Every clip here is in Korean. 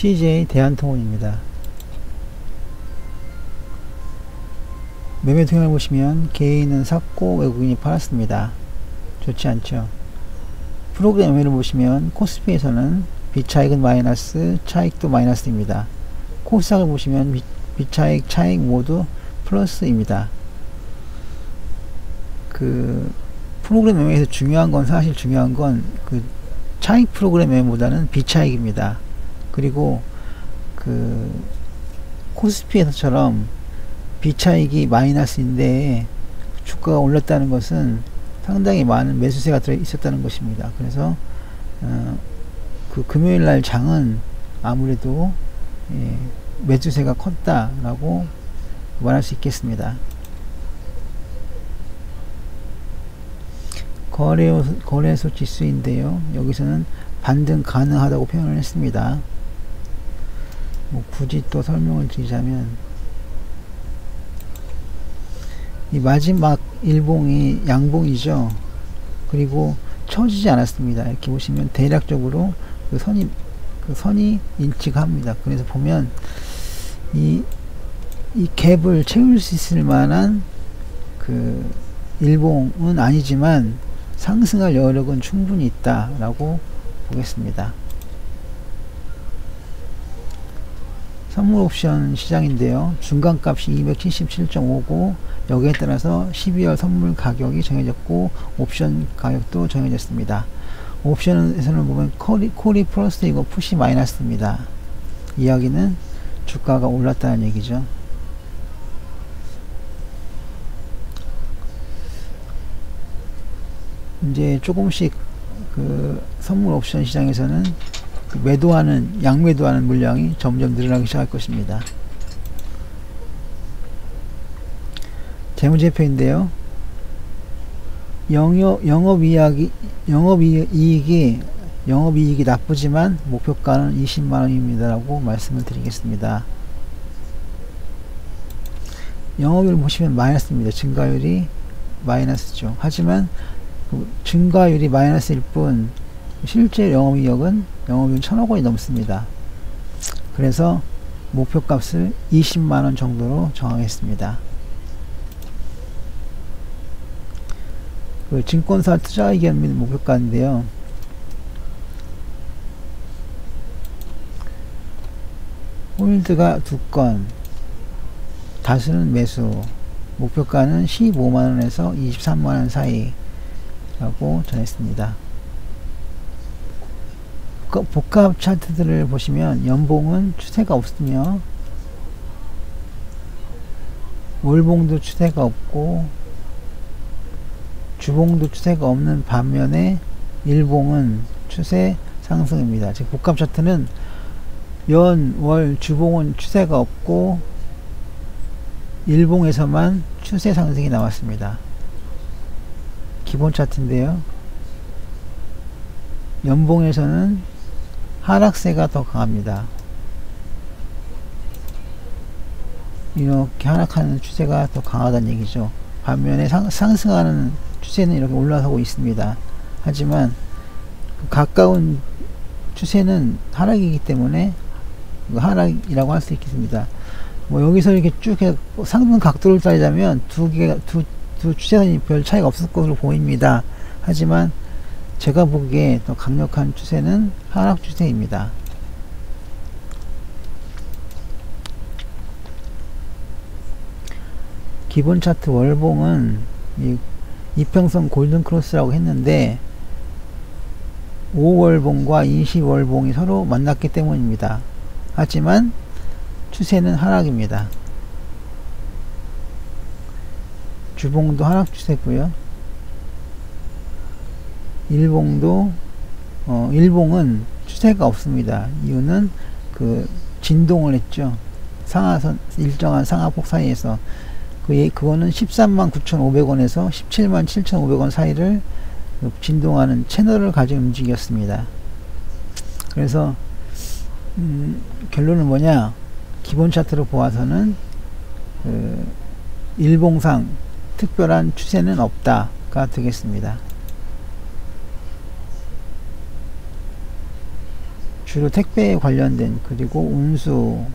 CJ 대한통운입니다. 매매 동향을 보시면 개인은 샀고 외국인이 팔았습니다. 좋지 않죠. 프로그램 매매를 보시면 코스피에서는 비차익은 마이너스, 차익도 마이너스입니다. 코스닥을 보시면 비차익, 차익 모두 플러스입니다. 그 프로그램 매매에서 중요한 건 사실 중요한 건 그 차익 프로그램 매매보다는 비차익입니다. 그리고 그 코스피에서처럼 비차익이 마이너스인데 주가가 올랐다는 것은 상당히 많은 매수세가 들어 있었다는 것입니다. 그래서 그 금요일날 장은 아무래도 매수세가 컸다라고 말할 수 있겠습니다. 거래소 지수인데요. 여기서는 반등 가능하다고 표현을 했습니다. 뭐 굳이 또 설명을 드리자면 이 마지막 일봉이 양봉이죠. 그리고 처지지 않았습니다. 이렇게 보시면 대략적으로 그 선이 일치합니다. 그래서 보면 이 갭을 채울 수 있을 만한 그 일봉은 아니지만 상승할 여력은 충분히 있다라고 보겠습니다. 선물 옵션 시장인데요. 중간값이 277.5고 여기에 따라서 12월 선물 가격이 정해졌고 옵션 가격도 정해졌습니다. 옵션에서는 보면 콜이 플러스이고 풋이 마이너스입니다. 이야기는 주가가 올랐다는 얘기죠. 이제 조금씩 그 선물 옵션 시장에서는 그 양매도하는 물량이 점점 늘어나기 시작할 것입니다. 재무제표인데요. 영업이익이 나쁘지만 목표가는 20만원입니다라고 말씀을 드리겠습니다. 영업이익을 보시면 마이너스입니다. 증가율이 마이너스죠. 하지만 증가율이 마이너스일 뿐 실제 영업이익은 1000억원이 넘습니다. 그래서 목표값을 20만원 정도로 정하겠습니다. 그 증권사 투자의견 및 목표가인데요. 홀드가 2건, 다수는 매수, 목표가는 15만원에서 23만원 사이 라고 전했습니다. 복합 차트들을 보시면 연봉은 추세가 없으며 월봉도 추세가 없고 주봉도 추세가 없는 반면에 일봉은 추세 상승입니다. 즉 복합 차트는 연, 월, 주봉은 추세가 없고 일봉에서만 추세 상승이 나왔습니다. 기본 차트인데요. 연봉에서는 하락세가 더 강합니다. 이렇게 하락하는 추세가 더 강하다는 얘기죠. 반면에 상승하는 추세는 이렇게 올라서고 있습니다. 하지만 가까운 추세는 하락이기 때문에 하락이라고 할 수 있겠습니다. 뭐 여기서 이렇게 쭉 상승 각도를 따지자면 두 추세선이 별 차이가 없을 것으로 보입니다. 하지만 제가 보기에 더 강력한 추세는 하락 추세입니다. 기본 차트 월봉은 이평선 골든크로스라고 했는데 5월봉과 20월봉이 서로 만났기 때문입니다. 하지만 추세는 하락입니다. 주봉도 하락 추세고요. 일봉은 추세가 없습니다. 이유는 그 진동을 했죠. 상하선 일정한 상하폭 사이에서 그거는 139,500원에서 177,500원 사이를 진동하는 채널을 가지고 움직였습니다. 그래서 결론은 뭐냐? 기본 차트로 보아서는 일봉상 특별한 추세는 없다가 되겠습니다. 주로 택배에 관련된, 그리고 운수,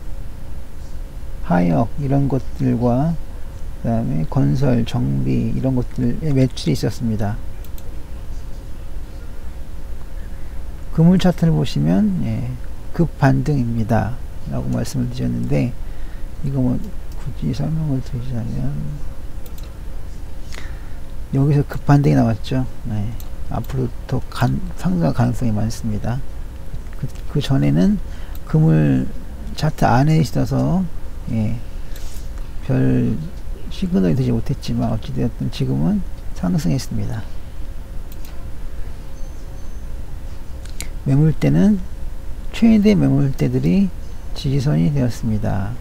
하역 이런 것들과 그 다음에 건설, 정비 이런 것들의 매출이 있었습니다. 금물 차트를 보시면 급반등입니다 라고 말씀을 드렸는데, 이거 뭐 굳이 설명을 드리자면 여기서 급반등이 나왔죠. 앞으로 더 상승할 가능성이 많습니다. 그 전에는 금을 차트 안에 있어서 별 시그널이 되지 못했지만 어찌되었든 지금은 상승했습니다. 매물대는 최대 매물대들이 지지선이 되었습니다.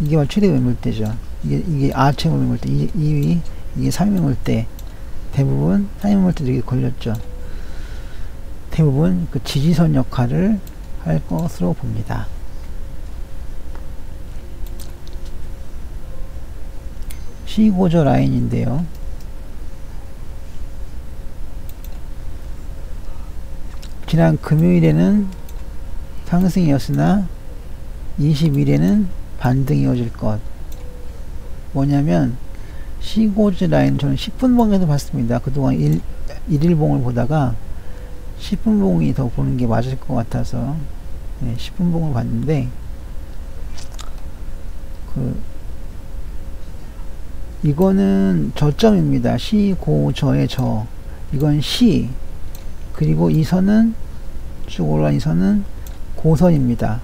이게 바로 최대 매물대죠. 이게 최고 매물대, 2위, 이게 3위 매물대. 대부분 3위 매물대들이 걸렸죠. 대부분 그 지지선 역할을 할 것으로 봅니다. 시고저 라인인데요. 지난 금요일에는 상승이었으나 20일에는 반등이 이어질 것. 뭐냐면 시고저 라인, 저는 10분봉에도 봤습니다. 그동안 1일봉을 보다가 10분봉이 더 보는 게 맞을 것 같아서 10분봉을 봤는데, 이거는 저점입니다. 시고저의 저. 이건 시. 그리고 이 선은 쭉 올라간 이 선은 고선입니다.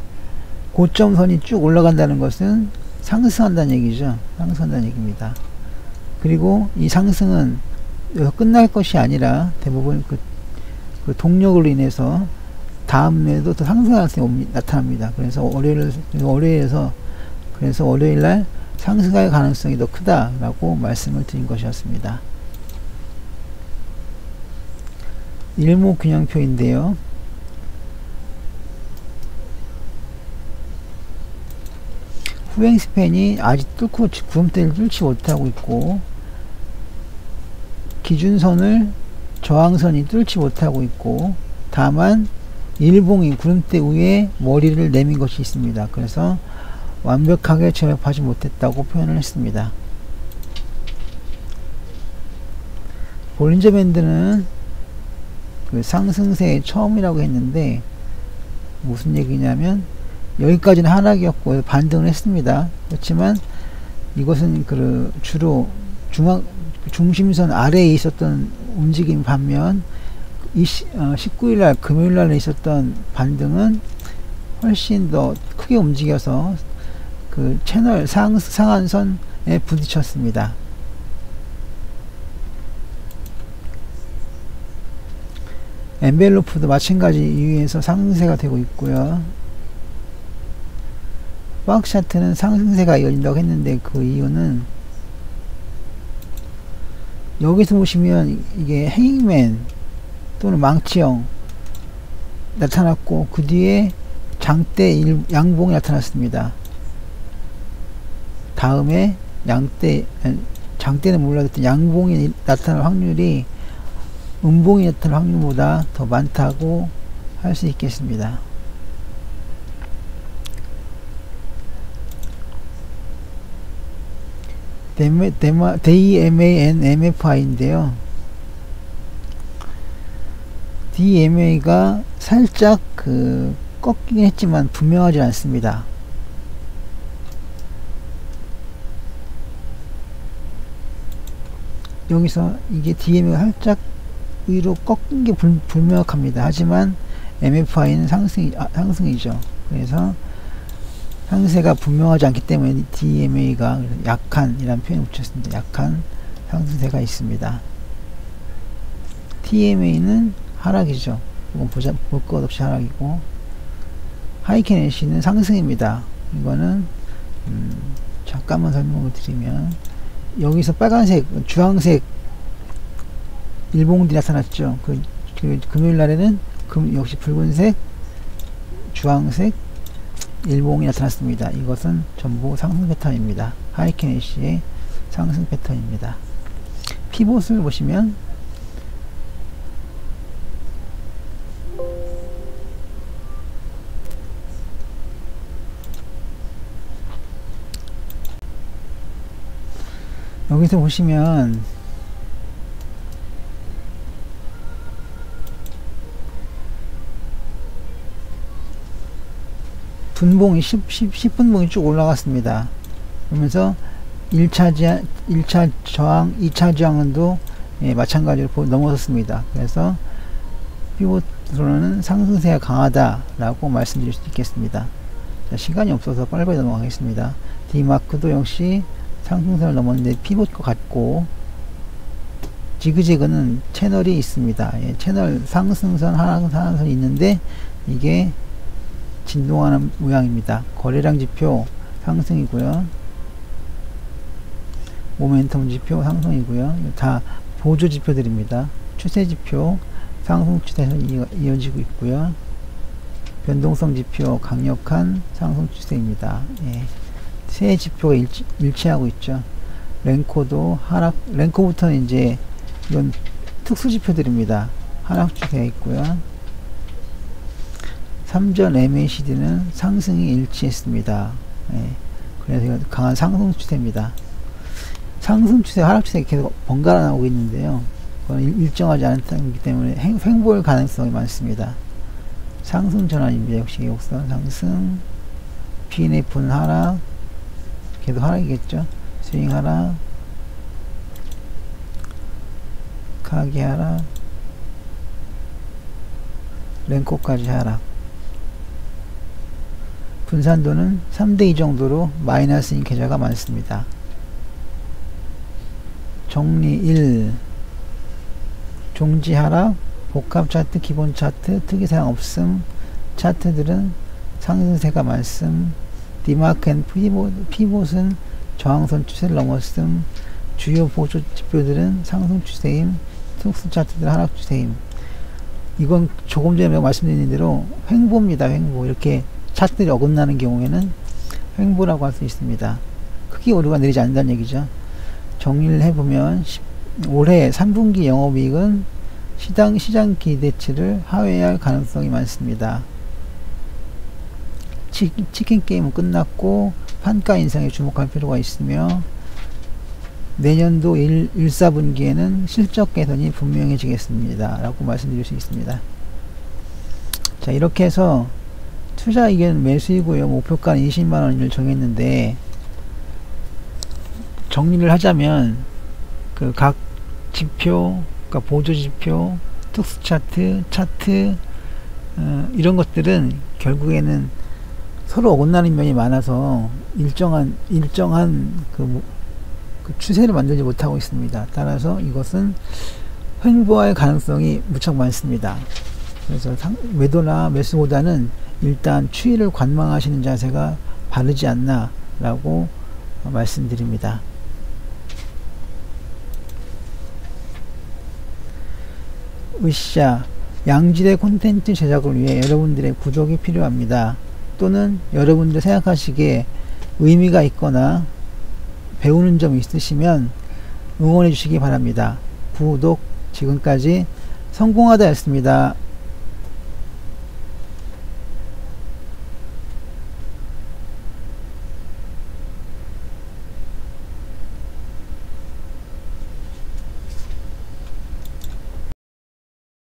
고점선이 쭉 올라간다는 것은 상승한다는 얘기죠. 상승한다는 얘기입니다. 그리고 이 상승은 끝날 것이 아니라 대부분 그 동력으로 인해서 다음에도 더 상승할 가능성이 나타납니다. 그래서 월요일날 상승할 가능성이 더 크다라고 말씀을 드린 것이었습니다. 일목균형표인데요. 후행 스팬이 아직 구름대를 뚫지 못하고 있고, 기준선을 저항선이 뚫지 못하고 있고, 다만 일봉이 구름대 위에 머리를 내민 것이 있습니다. 그래서 완벽하게 제압하지 못했다고 표현을 했습니다. 볼린저 밴드는 그 상승세의 처음이라고 했는데, 무슨 얘기냐면 여기까지는 하락이었고 반등을 했습니다. 그렇지만 이것은 주로 중심선 아래에 있었던 움직임 반면 19일날 금요일날에 있었던 반등은 훨씬 더 크게 움직여서 그 채널 상한선에 부딪혔습니다. 엔벨로프도 마찬가지 이유에서 상승세가 되고 있고요. 박스 차트는 상승세가 이어진다고 했는데, 그 이유는 여기서 보시면 이게 행잉맨 또는 망치형 나타났고, 그 뒤에 양봉이 나타났습니다. 다음에 장대는 몰라도 양봉이 나타날 확률이 음봉이 나타날 확률보다 더 많다고 할 수 있겠습니다. DMAN MFI인데요. DMA가 살짝 꺾이긴 했지만 분명하지 않습니다. 여기서 이게 DMA가 살짝 위로 꺾인 게 불명확합니다. 하지만 MFI는 상승이죠. 그래서 상승세가 분명하지 않기 때문에 DMA가 약한이라는 표현을 붙였습니다. 약한 상승세가 있습니다. TMA는 하락이죠. 이건 볼 것 없이 하락이고, 하이켄 NC는 상승입니다. 이거는 잠깐만 설명을 드리면, 여기서 빨간색, 주황색 일봉들이 나타났죠. 금요일 날에는 역시 붉은색, 주황색 일봉이 나타났습니다. 이것은 전부 상승 패턴입니다. 하이켄 NC의 상승 패턴입니다. 피봇을 보시면 여기서 보시면 분봉이 10분봉이 쭉 올라갔습니다. 그러면서 1차 저항, 2차 저항도 예, 마찬가지로 넘어섰습니다. 그래서 피봇으로는 상승세가 강하다라고 말씀드릴 수 있겠습니다. 자, 시간이 없어서 빨리빨리 넘어가겠습니다. D마크도 역시 상승선을 넘었는데 피봇과 같고, 지그재그는 채널이 있습니다. 예, 채널 상승선, 하락선이 있는데 이게 진동하는 모양입니다. 거래량 지표 상승이고요. 모멘텀 지표 상승이고요. 다 보조 지표들입니다. 추세 지표 상승 추세에서 이어지고 있고요. 변동성 지표 강력한 상승 추세입니다. 예. 세 지표가 일치하고 있죠. 랭코도 하락, 랭코부터는 이제 이건 특수 지표들입니다. 하락 추세가 있고요. 3전 MACD는 상승이 일치했습니다. 예. 그래서 이건 강한 상승 추세입니다. 상승 추세, 하락 추세 계속 번갈아 나오고 있는데요. 그건 일정하지 않기 때문에 횡보할 가능성이 많습니다. 상승 전환입니다. 역시 역선 상승, BNF는 하락, 계속 하락이겠죠. 스윙 하락, 카기 하락, 랭코까지 하락. 분산도는 3대2 정도로 마이너스인 계좌가 많습니다. 정리 1, 종지 하락, 복합 차트, 기본 차트, 특이사항 없음, 차트들은 상승세가 많음, 디마크 앤 피봇은 저항선 추세를 넘었음, 주요 보조 지표들은 상승 추세임, 특수 차트들은 하락 추세임. 이건 조금 전에 말씀드린 대로 횡보입니다. 횡보. 이렇게 차트들이 어긋나는 경우에는 횡보라고 할 수 있습니다. 크게 오르가 내리지 않는다는 얘기죠. 정리를 해보면 올해 3분기 영업이익은 시장 기대치를 하회할 가능성이 많습니다. 치킨 게임은 끝났고 판가 인상에 주목할 필요가 있으며, 내년도 1, 4분기에는 실적 개선이 분명해지겠습니다. 라고 말씀드릴 수 있습니다. 자, 이렇게 해서 투자 의견 매수이고요. 목표가는 20만원을 정했는데, 정리를 하자면 그 각 지표, 그러니까 보조 지표, 특수 차트, 이런 것들은 결국에는 서로 어긋나는 면이 많아서 일정한 그 추세를 만들지 못하고 있습니다. 따라서 이것은 횡보할 가능성이 무척 많습니다. 그래서 매도나 매수보다는 일단 추이를 관망하시는 자세가 바르지 않나 라고 말씀드립니다. 으쌰, 양질의 콘텐츠 제작을 위해 여러분들의 구독이 필요합니다. 또는 여러분들 생각하시기에 의미가 있거나 배우는 점이 있으시면 응원해 주시기 바랍니다. 구독, 지금까지 성공하다 였습니다.